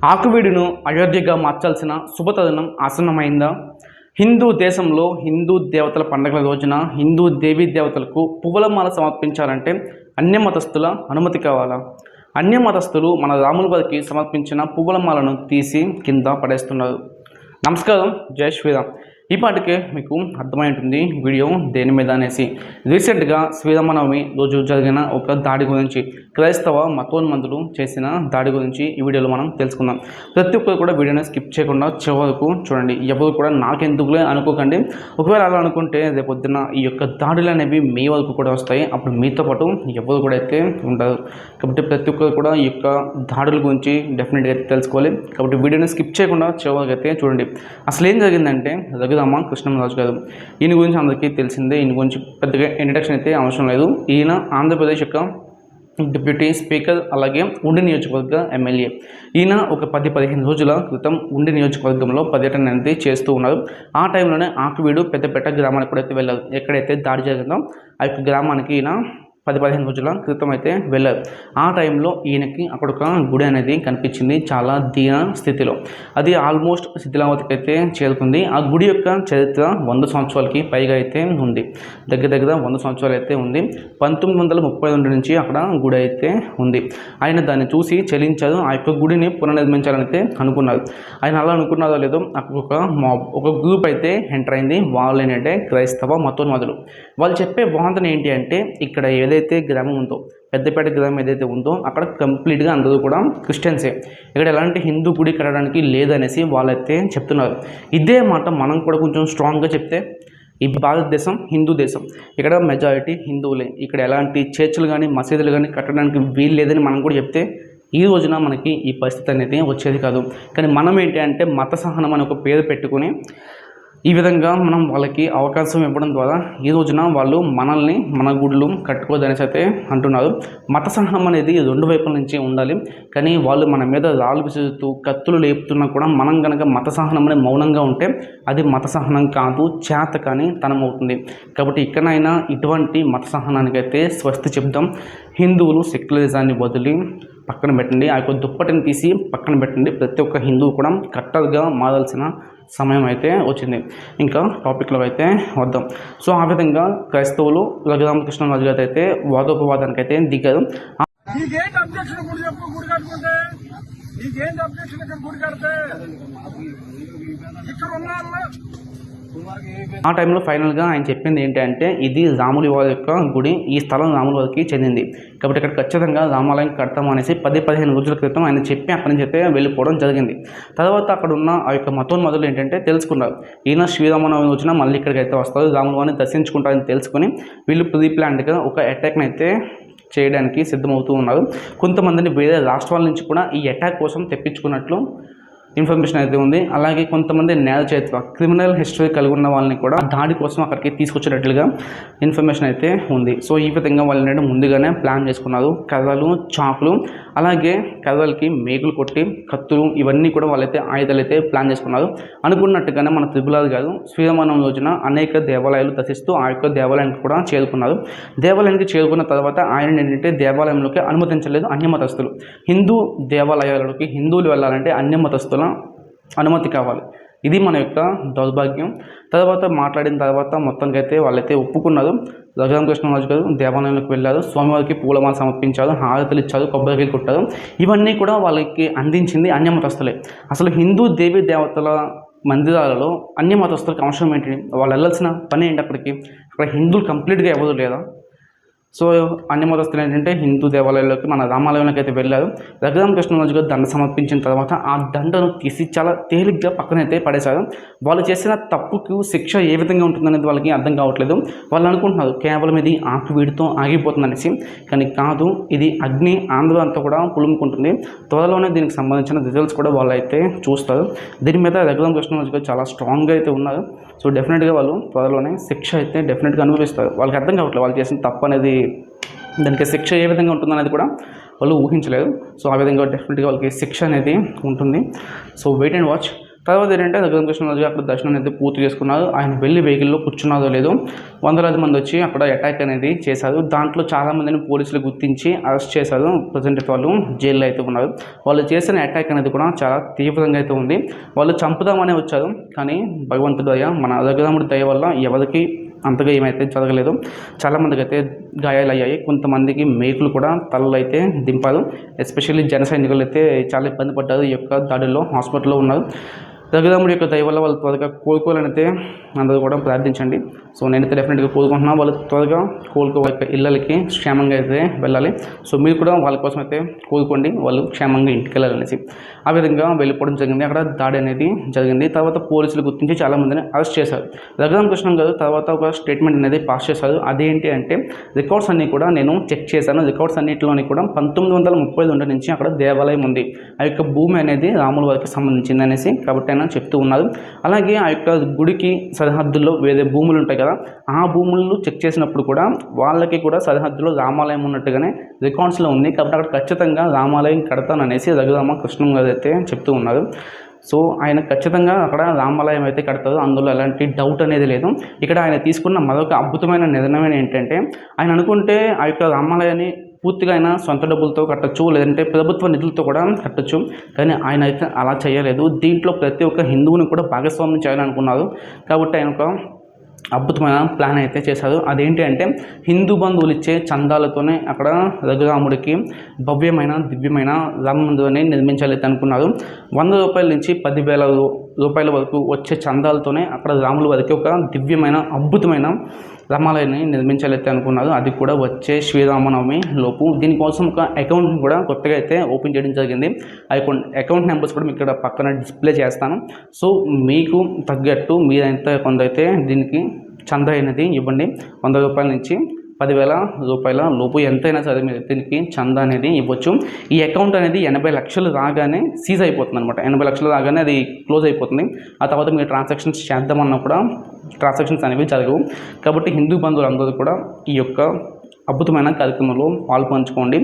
ఆకువీడును అయోధ్యగా మార్చాల్సిన శుభతరుణం ఆసన్నమైందా? హిందూ దేశంలో హిందూ దేవతల పండుగల రోజున హిందూ దేవీ దేవతలకు పువ్వులమాల సమర్పించాలంటే అన్యమతస్థుల అనుమతి కావాలా? అన్యమతస్థులు మన రాముల వారికి సమర్పించిన పువ్వులమాలను తీసి కింద పడేస్తున్నారు. నమస్కారం, జై శ్రీరామ్. ఈ పాటికే మీకు అర్థమై ఉంటుంది వీడియో దేని మీద అనేసి. రీసెంట్గా శ్రీరామనవమి రోజు జరిగిన ఒక దాడి గురించి, క్రైస్తవ మతోన్మందులు చేసిన దాడి గురించి ఈ వీడియోలో మనం తెలుసుకుందాం. ప్రతి ఒక్కరు కూడా వీడియోని స్కిప్ చేయకుండా చివరకు చూడండి. ఎవరు కూడా నాకెందుకులే అనుకోకండి. ఒకవేళ అలా అనుకుంటే రేపొద్దున ఈ యొక్క దాడులు అనేవి మీ వరకు కూడా వస్తాయి. అప్పుడు మీతో పాటు ఎవరు కూడా అయితే ఉండరు. కాబట్టి ప్రతి ఒక్కరు కూడా ఈ యొక్క దాడుల గురించి డెఫినెట్గా అయితే తెలుసుకోవాలి. కాబట్టి వీడియోని స్కిప్ చేయకుండా చివరికి అయితే చూడండి. అసలు ఏం జరిగిందంటే, కృష్ణరాజు గారు, ఈయన గురించి అందరికీ తెలిసిందే. ఈయన గురించి పెద్దగా ఇంట్రడక్షన్ అయితే అవసరం లేదు. ఈయన ఆంధ్రప్రదేశ్ యొక్క డిప్యూటీ స్పీకర్, అలాగే ఉండి నియోజకవర్గ ఎమ్మెల్యే. ఈయన ఒక 10-15 రోజుల క్రితం ఉండి నియోజకవర్గంలో పర్యటన అనేది చేస్తూ ఉన్నారు. ఆ టైంలోనే ఆకువీడు పెద్దపేట గ్రామానికి కూడా అయితే వెళ్ళారు. ఎక్కడైతే దాడి జరిగిందో ఆ యొక్క గ్రామానికి ఈయన 10-15 రోజుల క్రితం అయితే వెళ్ళారు. ఆ టైంలో ఈయనకి అక్కడ ఒక గుడి అనేది కనిపించింది, చాలా దీన స్థితిలో. అది ఆల్మోస్ట్ శిథిలావతికి అయితే చేరుకుంది. ఆ గుడి యొక్క చరిత్ర 100 సంవత్సరాలకి పైగా అయితే ఉంది. దగ్గర 100 సంవత్సరాలు అయితే ఉంది. 1932 నుంచి అక్కడ గుడి అయితే ఉంది. ఆయన దాన్ని చూసి చెలించారు. ఆ యొక్క గుడిని పునర్నిర్మించాలని అయితే అనుకున్నారు. ఆయన అలా అనుకున్నారో లేదో, అక్కడ ఒక గ్రూప్ అయితే ఎంటర్ అయింది. వాళ్ళు ఏంటంటే క్రైస్తవ మతోన్మాదులు. వాళ్ళు చెప్పే వాదన ఏంటి అంటే, ఇక్కడ ఏదైతే గ్రామం ఉందో, పెద్దపేట గ్రామం ఏదైతే ఉందో అక్కడ కంప్లీట్గా అందరూ కూడా క్రిస్టియన్సే. ఇక్కడ ఎలాంటి హిందూ గుడి కట్టడానికి లేదనేసి వాళ్ళైతే చెప్తున్నారు. ఇదే మాట మనం కూడా కొంచెం స్ట్రాంగ్గా చెప్తే, ఈ భారతదేశం హిందూ దేశం, ఇక్కడ మెజారిటీ హిందువులే, ఇక్కడ ఎలాంటి చర్చిలు కానీ మసీదులు కానీ కట్టడానికి వీలు లేదని మనం కూడా చెప్తే ఈ రోజున మనకి ఈ పరిస్థితి అనేది వచ్చేది కాదు. కానీ మనం ఏంటి అంటే, మత సహనం అని ఒక పేరు పెట్టుకుని ఈ విధంగా మనం వాళ్ళకి అవకాశం ఇవ్వడం ద్వారా ఈ రోజున వాళ్ళు మనల్ని మన గుళ్ళు కట్టుకోదనేసి అయితే అంటున్నారు. మత సహనం అనేది 2 వైపుల నుంచి ఉండాలి. కానీ వాళ్ళు మన మీద రాళ్ళు విసురుతూ కత్తులు లేపుతున్నా కూడా మనం కనుక మత సహనం అనే మౌనంగా ఉంటే అది మత సహనం కాదు, చేత కానీ తనం అవుతుంది. కాబట్టి ఇక్కడైనా ఇటువంటి మత సహనానికి అయితే స్వస్తి చెప్దాం. హిందువులు సెక్యులరిజాన్ని వదిలి పక్కన పెట్టండి. ఆ యొక్క దుప్పటిని తీసి పక్కన పెట్టండి. ప్రతి ఒక్క హిందువు కూడా కట్టర్గా మారాల్సిన సమయం అయితే వచ్చింది. ఇంకా టాపిక్లో అయితే వద్దాం. సో ఆ విధంగా క్రైస్తవులు రఘురామకృష్ణరాజు గారు అయితే వాదోపవాదానికి అయితే దిగారు. ఆ టైంలో ఫైనల్గా ఆయన చెప్పింది ఏంటంటే, ఇది రాముల వారి యొక్క గుడి, ఈ స్థలం రాముల వారికి చెందింది, కాబట్టి ఇక్కడ ఖచ్చితంగా రామాలయం కడతామనేసి 10-15 రోజుల క్రితం ఆయన చెప్పి అక్కడి నుంచి అయితే వెళ్ళిపోవడం జరిగింది. తర్వాత అక్కడ ఉన్న ఆ యొక్క మతోన్మాదులు ఏంటంటే తెలుసుకున్నారు, ఈయన శ్రీరామనవమి వచ్చినా మళ్ళీ ఇక్కడికి అయితే వస్తారు, రాముల వారిని దర్శించుకుంటారని తెలుసుకొని వీళ్ళు ప్లాన్డ్గా ఒక అటాక్ని అయితే చేయడానికి సిద్ధమవుతూ ఉన్నారు. కొంతమందిని వేరే రాష్ట్రాల నుంచి కూడా ఈ అటాక్ కోసం తెప్పించుకున్నట్లు ఇన్ఫర్మేషన్ అయితే ఉంది. అలాగే కొంతమంది నేర చరిత్ర, క్రిమినల్ హిస్టరీ కలిగి ఉన్న వాళ్ళని కూడా దాడి కోసం అక్కడికి తీసుకొచ్చినట్లుగా ఇన్ఫర్మేషన్ అయితే ఉంది. సో ఈ విధంగా వాళ్ళు ఏంటంటే ముందుగానే ప్లాన్ చేసుకున్నారు. కర్రలు, చాకులు, అలాగే కర్రలకి మేకులు కొట్టి కత్తులు, ఇవన్నీ కూడా వాళ్ళైతే ఆయుధాలు అయితే ప్లాన్ చేసుకున్నారు. అనుకున్నట్టుగానే మన త్రిపులార్ గారు శ్రీరామనవమి రోజున అనేక దేవాలయాలు దర్శిస్తూ ఆ యొక్క దేవాలయానికి కూడా చేరుకున్నారు. దేవాలయానికి చేరుకున్న తర్వాత ఆయన ఏంటంటే దేవాలయంలోకి అనుమతించలేదు అన్యమతస్థులు. హిందూ దేవాలయాలలోకి హిందువులు వెళ్ళాలంటే అన్యమతస్థుల అనుమతి కావాలి. ఇది మన యొక్క దౌర్భాగ్యం. తర్వాత మాట్లాడిన తర్వాత మొత్తానికి అయితే వాళ్ళైతే ఒప్పుకున్నారు. రఘురామకృష్ణరాజు గారు దేవాలయంలోకి వెళ్ళారు, స్వామివారికి పూలమాల సమర్పించారు, హారతులు ఇచ్చారు, కొబ్బరికాయలు కొట్టారు. ఇవన్నీ కూడా వాళ్ళకి అందించింది అన్యమతస్థులే. అసలు హిందూ దేవీ దేవతల మందిరాలలో అన్యమతస్థులకు అవసరం ఏంటి? వాళ్ళు వెళ్ళాల్సిన పని ఏంటి? అక్కడ హిందువులు కంప్లీట్గా ఎవరు లేదా? సో అన్ని మతస్థులు ఏంటంటే హిందూ దేవాలయాల్లోకి, మన రామాలయంలోకి అయితే వెళ్ళారు. రఘురామకృష్ణరాజు గారు దండ సమర్పించిన తర్వాత ఆ దండను తీసి చాలా తేలిగ్గా పక్కనైతే పడేశారు. వాళ్ళు చేసిన తప్పుకు శిక్ష ఏ విధంగా ఉంటుందనేది వాళ్ళకి అర్థం కావట్లేదు. వాళ్ళు అనుకుంటున్నారు కేవలం ఇది ఆకువీడితో ఆగిపోతుందనేసి, కానీ కాదు, ఇది అగ్ని ఆంధ్ర అంతా కూడా పులుముకుంటుంది. త్వరలోనే దీనికి సంబంధించిన రిజల్ట్స్ కూడా వాళ్ళు అయితే చూస్తారు. దీని మీద రఘురామకృష్ణరాజు గారు చాలా స్ట్రాంగ్గా అయితే ఉన్నారు. సో డెఫినెట్గా వాళ్ళు త్వరలోనే శిక్ష అయితే డెఫినెట్గా అనుభవిస్తారు. వాళ్ళకి అర్థం కావట్లేదు వాళ్ళు చేసిన తప్పు అనేది, దానికి శిక్ష ఏ విధంగా ఉంటుందనేది కూడా వాళ్ళు ఊహించలేదు. సో ఆ విధంగా డెఫినెట్గా వాళ్ళకి శిక్ష అనేది ఉంటుంది. So wait and watch. తర్వాత ఏంటంటే రఘురామకృష్ణరాజు అక్కడ దర్శనం అయితే పూర్తి చేసుకున్నారు. ఆయన వెళ్ళి వెహికల్లో కూర్చున్నారో లేదో వందలాది మంది వచ్చి అక్కడ అటాక్ అనేది చేశారు. దాంట్లో చాలామందిని పోలీసులు గుర్తించి అరెస్ట్ చేశారు. ప్రజెంట్ అయితే వాళ్ళు జైల్లో అయితే ఉన్నారు. వాళ్ళు చేసిన అటాక్ అనేది కూడా చాలా తీవ్రంగా అయితే ఉంది. వాళ్ళు చంపుదామనే వచ్చారు, కానీ భగవంతుడి దయ, మన రఘురాముడి దయ వల్ల ఎవరికి అంతగా ఏమైతే జరగలేదు. చాలామందికి అయితే గాయాలు అయ్యాయి. కొంతమందికి మేకులు కూడా తలలు అయితే దింపారు. ఎస్పెషల్లీ జన సైనికులు అయితే చాలా ఇబ్బంది పడ్డారు. ఈ యొక్క దాడిలో హాస్పిటల్లో ఉన్నారు. రఘురాముడి యొక్క దయ వల్ల వాళ్ళు త్వరగా కోలుకోవాలని అయితే అందరూ కూడా ప్రార్థించండి. సో నేనైతే డెఫినెట్గా కోరుకుంటున్నాను, వాళ్ళు త్వరగా వాళ్ళ ఇళ్ళకి క్షేమంగా అయితే వెళ్ళాలి. సో మీరు కూడా వాళ్ళ కోసం అయితే కోరుకోండి, వాళ్ళు క్షేమంగా ఇంటికి వెళ్ళాలనేసి. ఆ విధంగా వెళ్ళిపోవడం జరిగింది. అక్కడ దాడి అనేది జరిగింది. తర్వాత పోలీసులు గుర్తించి చాలామందిని అరెస్ట్ చేశారు. రఘురామకృష్ణన్ గారు తర్వాత ఒక స్టేట్మెంట్ అనేది పాస్ చేశారు. అదేంటి అంటే, రికార్డ్స్ అన్నీ కూడా నేను చెక్ చేశాను. రికార్డ్స్ అన్నింటిలోని కూడా 1932 నుంచి అక్కడ దేవాలయం ఉంది. ఆ యొక్క భూమి అనేది రాముల వారికి సంబంధించింది అనేసి కాబట్టి ఆయన చెప్తూ ఉన్నారు. అలాగే ఆ యొక్క గుడికి సరిహద్దుల్లో వేరే భూములు ఉంటాయి కదా, ఆ భూములను చెక్ చేసినప్పుడు కూడా వాళ్ళకి కూడా సరిహద్దులో రామాలయం ఉన్నట్టుగానే రికార్డ్స్లో ఉంది. కాబట్టి అక్కడ ఖచ్చితంగా రామాలయం కడతాననేసి రఘురామకృష్ణం గారు అయితే చెప్తూ ఉన్నారు. సో ఆయన ఖచ్చితంగా అక్కడ రామాలయం అయితే కడతారు, అందులో ఎలాంటి డౌట్ అనేది లేదు. ఇక్కడ ఆయన తీసుకున్న మరొక అద్భుతమైన నిర్ణయం ఏంటంటే, ఆయన అనుకుంటే ఆ యొక్క రామాలయాన్ని పూర్తిగా ఆయన సొంత డబ్బులతో కట్టచ్చు, లేదంటే ప్రభుత్వ నిధులతో కూడా కట్టచ్చు. కానీ ఆయన అయితే అలా చేయలేదు. దీంట్లో ప్రతి ఒక్క హిందువుని కూడా భాగస్వామ్యం చేయాలనుకున్నారు. కాబట్టి ఆయన ఒక అద్భుతమైన ప్లాన్ అయితే చేశారు. అదేంటి అంటే, హిందూ బంధువులు ఇచ్చే చందాలతోనే అక్కడ రఘురాముడికి భవ్యమైన దివ్యమైన రామ మందిరాన్ని నిర్మించాలైతే అనుకున్నారు. 100 రూపాయల నుంచి 10,000 రూపాయల వరకు వచ్చే చందాలతోనే అక్కడ రాముల వారికి ఒక దివ్యమైన అద్భుతమైన రామాలయాన్ని నిర్మించాలైతే అనుకున్నారు. అది కూడా వచ్చే శ్రీరామనవమి లోపు. దీనికోసం ఒక అకౌంట్ని కూడా కొత్తగా అయితే ఓపెన్ చేయడం జరిగింది. అకౌంట్ నెంబర్స్ కూడా మీకు ఇక్కడ పక్కన డిస్ప్లే చేస్తాను. సో మీకు తగ్గట్టు మీరైతే కొందరైతే దీనికి చందా అనేది ఇవ్వండి. 100 రూపాయల నుంచి 10,000 రూపాయల లోపు ఎంతైనా సరే మీరు దీనికి చందా అనేది ఇవ్వచ్చు. ఈ అకౌంట్ అనేది 80 లక్షలు రాగానే సీజ్ అయిపోతుంది అనమాట. 80 లక్షలు రాగానే అది క్లోజ్ అయిపోతుంది. ఆ తర్వాత మీరు ట్రాన్సాక్షన్స్ చేద్దామన్నా కూడా ట్రాన్సాక్షన్స్ అనేవి జరగవు. కాబట్టి హిందూ బంధువులందరూ కూడా ఈ యొక్క అద్భుతమైన కార్యక్రమంలో పాల్పంచుకోండి.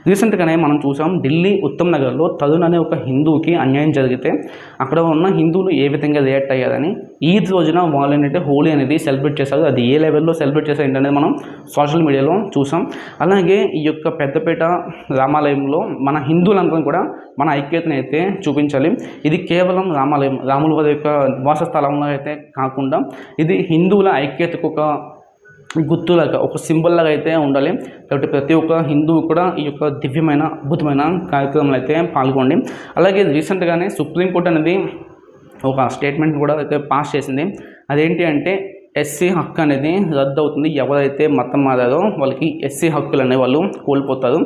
రీసెంట్గానే మనం చూసాం, ఢిల్లీ ఉత్తమ్ నగర్లో తరుణ్ అనే ఒక హిందువుకి అన్యాయం జరిగితే అక్కడ ఉన్న హిందువులు ఏ విధంగా రియాక్ట్ అయ్యారని, ఈద్ రోజున వాళ్ళు ఏంటంటే హోలీ అనేది సెలబ్రేట్ చేశారు. అది ఏ లెవెల్లో సెలబ్రేట్ చేశారు ఏంటనేది మనం సోషల్ మీడియాలో చూసాం. అలాగే ఈ యొక్క పెద్దపేట రామాలయంలో మన హిందువులందరం కూడా మన ఐక్యతను అయితే చూపించాలి. ఇది కేవలం రామాలయం, రాముల వారి యొక్క నివాస స్థలంలో అయితే కాకుండా ఇది హిందువుల ఐక్యతకు ఒక గుర్తులాగా, ఒక సింబల్ లాగా అయితే ఉండాలి. కాబట్టి ప్రతి ఒక్క హిందువు కూడా ఈ యొక్క దివ్యమైన అద్భుతమైన కార్యక్రమంలో అయితే పాల్గొండి. అలాగే రీసెంట్గానే సుప్రీంకోర్టు అనేది ఒక స్టేట్మెంట్ కూడా అయితే పాస్ చేసింది. అదేంటి అంటే, ఎస్సీ హక్కు అనేది రద్దు అవుతుంది. ఎవరైతే మతం మారారో వాళ్ళకి ఎస్సీ హక్కులు అనేవి వాళ్ళు కోల్పోతారు.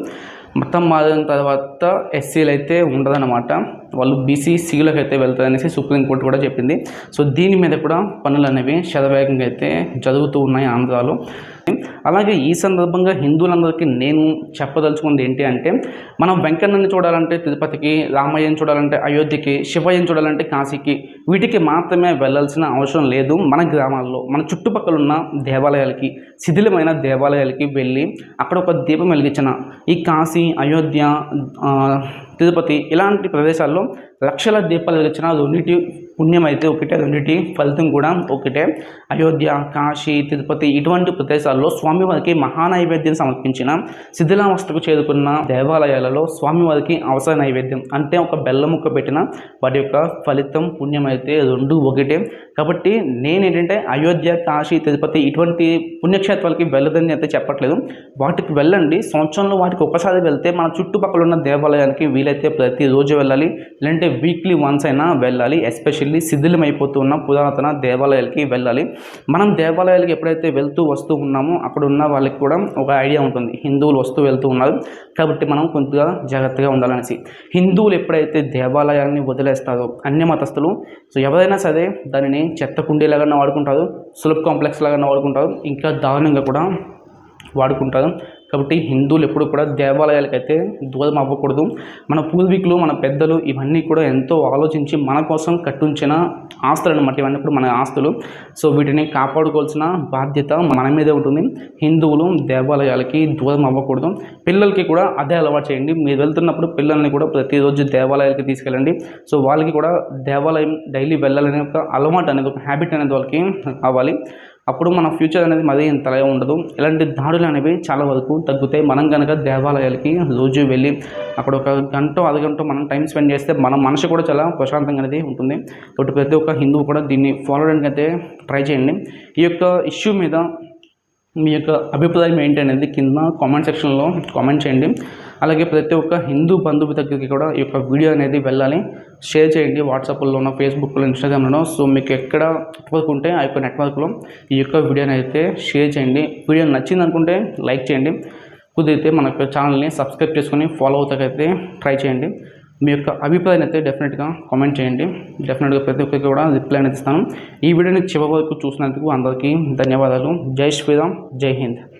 మతం మారిన తర్వాత ఎస్సీలు అయితే ఉండదన్నమాట, వాళ్ళు బీసీసీలకు అయితే వెళ్తారనేసి సుప్రీంకోర్టు కూడా చెప్పింది. సో దీని మీద కూడా పనులు అనేవి శరవేగంగా అయితే జరుగుతూ ఉన్నాయి ఆంధ్రాలో. అలాగే ఈ సందర్భంగా హిందువులందరికీ నేను చెప్పదలుచుకుంది ఏంటి అంటే, మనం వెంకన్నని చూడాలంటే తిరుపతికి, రామయ్యని చూడాలంటే అయోధ్యకి, శివయ్యని చూడాలంటే కాశీకి, వీటికి మాత్రమే వెళ్ళాల్సిన అవసరం లేదు. మన గ్రామాల్లో మన చుట్టుపక్కల ఉన్న దేవాలయాలకి, శిథిలమైన దేవాలయాలకి వెళ్ళి అక్కడ ఒక దీపం వెలిగించిన ఈ కాశీ, అయోధ్య, తిరుపతి ఇలాంటి ప్రదేశాల్లో లక్షల దీపాలు వెలిగించిన రెండింటి పుణ్యం అయితే ఒకటే, రెండింటి ఫలితం కూడా ఒకటే. అయోధ్య, కాశీ, తిరుపతి ఇటువంటి ప్రదేశాల్లో స్వామివారికి మహానైవేద్యం సమర్పించిన, శిథిలావస్థకు చేరుకున్న దేవాలయాలలో స్వామివారికి అవసర నైవేద్యం అంటే ఒక బెల్లం ముక్క పెట్టిన వాటి యొక్క ఫలితం పుణ్యం అయితే రెండు ఒకటే. కాబట్టి నేనేంటంటే అయోధ్య, కాశీ, తిరుపతి ఇటువంటి పుణ్యక్షేత్రాలకి వెళ్ళదని అయితే చెప్పట్లేదు. వాటికి వెళ్ళండి, సంవత్సరంలో వాటికి ఒకసారి వెళ్తే మన చుట్టుపక్కల ఉన్న దేవాలయానికి వీలైతే ప్రతిరోజు వెళ్ళాలి, లేదంటే వీక్లీ వన్స్ అయినా వెళ్ళాలి. ఎస్పెషల్లీ శిథిలమైపోతున్న పురాతన దేవాలయాలకి వెళ్ళాలి. మనం దేవాలయాలకి ఎప్పుడైతే వెళ్తూ వస్తూ ఉన్నామో అక్కడ ఉన్న వాళ్ళకి కూడా ఒక ఐడియా ఉంటుంది, హిందువులు వస్తూ వెళ్తూ ఉన్నారు కాబట్టి మనం కొద్దిగా జాగ్రత్తగా ఉండాలనేసి. హిందువులు ఎప్పుడైతే దేవాలయాన్ని వదిలేస్తారో అన్య మతస్థులు, సో ఎవరైనా సరే దానిని చెత్త కుండీలాగా వాడుకుంటారు, సులభ కాంప్లెక్స్ లాగా వాడుకుంటారు, ఇంకా దారుణంగా కూడా వాడుకుంటారు. కాబట్టి హిందువులు ఎప్పుడు కూడా దేవాలయాలకైతే దూరం అవ్వకూడదు. మన పూర్వీకులు, మన పెద్దలు ఇవన్నీ కూడా ఎంతో ఆలోచించి మన కోసం కట్టించిన ఆస్తులు అన్నమాట. ఇవన్నీ కూడా మన ఆస్తులు. సో వీటిని కాపాడుకోవాల్సిన బాధ్యత మన మీదే ఉంటుంది. హిందువులు దేవాలయాలకి దూరం అవ్వకూడదు. పిల్లలకి కూడా అదే అలవాటు చేయండి. మీరు వెళ్తున్నప్పుడు పిల్లల్ని కూడా ప్రతిరోజు దేవాలయాలకి తీసుకెళ్ళండి. సో వాళ్ళకి కూడా దేవాలయం డైలీ వెళ్ళాలనే ఒక అలవాటు అనేది, ఒక హ్యాబిట్ అనేది వాళ్ళకి కావాలి. అప్పుడు మన ఫ్యూచర్ అనేది మరీ ఇంతలా ఉండదు. ఇలాంటి దాడులు అనేవి చాలా వరకు తగ్గుతాయి. మనం కనుక దేవాలయాలకి రోజు వెళ్ళి అక్కడ ఒక గంట అరగంట మనం టైం స్పెండ్ చేస్తే మన మనసు కూడా చాలా ప్రశాంతంగా అనేది ఉంటుంది. కాబట్టి ప్రతి ఒక్క హిందువు కూడా దీన్ని ఫాలో అవడానికి అయితే ట్రై చేయండి. ఈ యొక్క ఇష్యూ మీద మీ యొక్క అభిప్రాయం ఏంటనేది కింద కామెంట్ సెక్షన్లో కామెంట్ చేయండి. అలాగే ప్రతి ఒక్క హిందూ బంధువు దగ్గరికి కూడా ఈ యొక్క వీడియో అనేది వెళ్ళాలి. షేర్ చేయండి వాట్సాప్లోనో, ఫేస్బుక్లో, ఇన్స్టాగ్రామ్లోనో. సో మీకు ఎక్కడ నెట్వర్క్ ఉంటే ఆ యొక్క నెట్వర్క్లో ఈ యొక్క వీడియోని అయితే షేర్ చేయండి. వీడియో నచ్చింది అనుకుంటే లైక్ చేయండి. కుదిరితే మన యొక్క ఛానల్ని సబ్స్క్రైబ్ చేసుకొని ఫాలో అవుతాకైతే ట్రై చేయండి. మీ యొక్క అభిప్రాయాన్ని అయితే డెఫినెట్గా కామెంట్ చేయండి. డెఫినెట్గా ప్రతి ఒక్కరికి కూడా రిప్లై అనేది ఇస్తాను. ఈ వీడియోని చివరి వరకు చూసినందుకు అందరికీ ధన్యవాదాలు. జై శ్రీరామ్, జై హింద్.